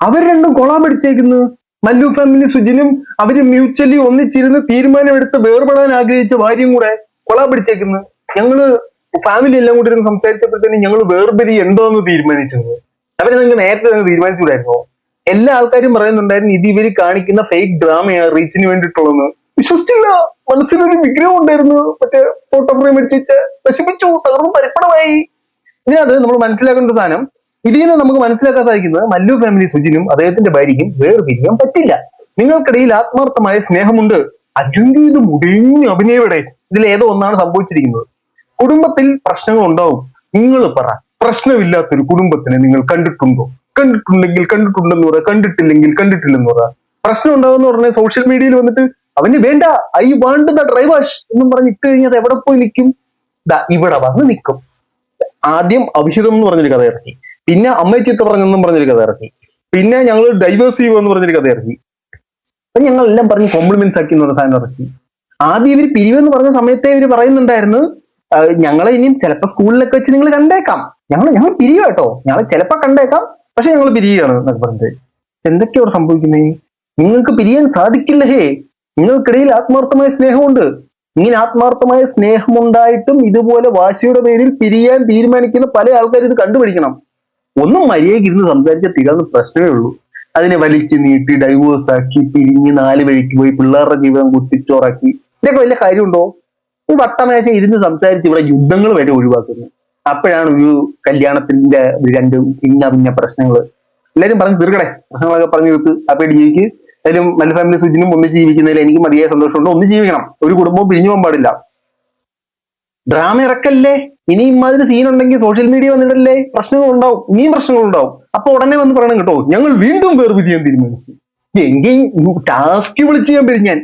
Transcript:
അവർ രണ്ടും collab അടിച്ചേക്കുന്നു. Mallu family സുജിനും അവര് mutually ഒന്നിച്ചിരുന്ന് തീരുമാനമെടുത്ത് വേർപെടാൻ ആഗ്രഹിച്ച ഭാര്യയും കൂടെ കൊളാബ് അടിച്ചേക്കുന്നു. ഞങ്ങള് ഫാമിലി എല്ലാം കൂടി ഇരുന്ന് സംസാരിച്ചപ്പോഴത്തേനും ഞങ്ങൾ വേർപിരി ഉണ്ടോന്ന് തീരുമാനിച്ചത്. അവരെ നിങ്ങൾക്ക് നേരത്തെ തന്നെ തീരുമാനിച്ചുകൂടായിരുന്നോ? എല്ലാ ആൾക്കാരും പറയുന്നുണ്ടായിരുന്നു ഇത് ഇവര് കാണിക്കുന്ന ഫേക്ക് ഡ്രാമയാണ്, റീച്ചിന് വേണ്ടിയിട്ടുള്ളതെന്ന്. വിശ്വസിച്ചില്ല. മനസ്സിലൊരു വിഗ്രഹം ഉണ്ടായിരുന്നു, മറ്റേ ഫോട്ടോ ഫ്രെയിം അടിച്ച് നശിപ്പിച്ചു, തകർന്നു പരിപ്പണമായി. ഇതിനകത്ത് നമ്മൾ മനസ്സിലാക്കേണ്ട ഒരു സാധനം, ഇതിൽ നിന്ന് നമുക്ക് മനസ്സിലാക്കാൻ സാധിക്കുന്നത് മല്ലു ഫാമിലി സുജിനും അദ്ദേഹത്തിന്റെ ഭാര്യയ്ക്കും വേർപിരിയാൻ പറ്റില്ല. നിങ്ങൾക്കിടയിൽ ആത്മാർത്ഥമായ സ്നേഹമുണ്ട്. അല്ലെങ്കിൽ ഇത് മുടിഞ്ഞ അഭിനയവിടെ ഇതിൽ ഏതോ ഒന്നാണ് സംഭവിച്ചിരിക്കുന്നത്. കുടുംബത്തിൽ പ്രശ്നങ്ങൾ ഉണ്ടാവും. നിങ്ങൾ പറ, പ്രശ്നമില്ലാത്തൊരു കുടുംബത്തിനെ നിങ്ങൾ കണ്ടിട്ടുണ്ടോ? കണ്ടിട്ടുണ്ടെങ്കിൽ കണ്ടിട്ടുണ്ടെന്ന് പറ, കണ്ടിട്ടില്ലെങ്കിൽ കണ്ടിട്ടില്ലെന്ന് പറ. പ്രശ്നം ഉണ്ടാവുമെന്ന് പറഞ്ഞാൽ സോഷ്യൽ മീഡിയയിൽ വന്നിട്ട് അവന് വേണ്ട, ഐ വാണ്ട് ദ ഡ്രൈവേഴ്സ് എന്നും പറഞ്ഞ് ഇട്ട് കഴിഞ്ഞാൽ അത് എവിടെ പോയി നിൽക്കും? ഇവിടെ വന്ന് നിൽക്കും. ആദ്യം അഭിഹിതം എന്ന് പറഞ്ഞൊരു കഥ ഇറക്കി, പിന്നെ അമ്മയെ ചീത്ത പറഞ്ഞെന്നും പറഞ്ഞൊരു കഥ ഇറക്കി, പിന്നെ ഞങ്ങൾ ഡൈവേഴ്സ് ചെയ്യുമെന്ന് പറഞ്ഞൊരു കഥ ഇറക്കി. അപ്പൊ ഞങ്ങൾ എല്ലാം പറഞ്ഞ് കോംപ്ലിമെന്റ്സ് ആക്കി എന്ന് പറഞ്ഞ സാധനം ഇറക്കി. ആദ്യം ഇവർ പിരിവെന്ന് പറഞ്ഞ സമയത്തെ ഇവര് പറയുന്നുണ്ടായിരുന്നു ഞങ്ങളെ ഇനിയും ചിലപ്പോ സ്കൂളിലൊക്കെ വെച്ച് നിങ്ങൾ കണ്ടേക്കാം, ഞങ്ങൾ പിരിയുക കേട്ടോ, ഞങ്ങൾ ചിലപ്പോ കണ്ടേക്കാം, പക്ഷെ ഞങ്ങൾ പിരിയുകയാണ് എന്നൊക്കെ പറഞ്ഞിട്ട്. എന്തൊക്കെയാണ് സംഭവിക്കുന്നേ? നിങ്ങൾക്ക് പിരിയാൻ സാധിക്കില്ല. ഹേ, നിങ്ങൾക്കിടയിൽ ആത്മാർത്ഥമായ സ്നേഹമുണ്ട്. ഇങ്ങനെ ആത്മാർത്ഥമായ സ്നേഹമുണ്ടായിട്ടും ഇതുപോലെ വാശിയുടെ പേരിൽ പിരിയാൻ തീരുമാനിക്കുന്ന പല ആൾക്കാരും ഇത് കണ്ടുപിടിക്കണം. ഒന്നും മര്യാദയ്ക്ക് ഇരുന്ന് സംസാരിച്ച തീരാവുന്ന പ്രശ്നമേ ഉള്ളൂ. അതിനെ വലിച്ചു നീട്ടി ഡൈവോഴ്സ് ആക്കി പിരിഞ്ഞ് 4 വഴിക്ക് പോയി പിള്ളേരുടെ ജീവിതം കുത്തിച്ചോറാക്കി. ഇതൊക്കെ വലിയ കാര്യമുണ്ടോ? ഈ വട്ടമേശ ഇരുന്ന് സംസാരിച്ച് ഇവിടെ യുദ്ധങ്ങൾ വരെ ഒഴിവാക്കുന്നു. അപ്പോഴാണ് ഒരു കല്യാണത്തിന്റെ 2 ഭിന്ന പ്രശ്നങ്ങൾ. എല്ലാരും പറഞ്ഞ് തീർക്കട്ടെ, പ്രശ്നങ്ങളൊക്കെ പറഞ്ഞു തീർത്ത് അപ്പൊ ജീവിക്ക്. അതിലും മല്ലു ഫാമിലി സുജിനും ഒന്നിച്ച് ജീവിക്കുന്നതിൽ എനിക്ക് മതിയായ സന്തോഷമുണ്ട്. ഒന്നിച്ച് ജീവിക്കണം, ഒരു കുടുംബവും പിരിഞ്ഞു പോകാൻ പാടില്ല. ഡ്രാമ ഇറക്കല്ലേ. ഇനിയും അതിന് സീൻ ഉണ്ടെങ്കിൽ സോഷ്യൽ മീഡിയ വന്നിട്ടല്ലേ പ്രശ്നങ്ങൾ ഉണ്ടാവും, ഇനിയും പ്രശ്നങ്ങൾ ഉണ്ടാവും. അപ്പൊ ഉടനെ വന്ന് പറയണം കേട്ടോ ഞങ്ങൾ വീണ്ടും വേർപിരിയാൻ തീരുമാനിച്ചു. എങ്കിൽ ടാസ്ക് വിളിച്ച് ഞാൻ പിരിഞ്ഞാൻ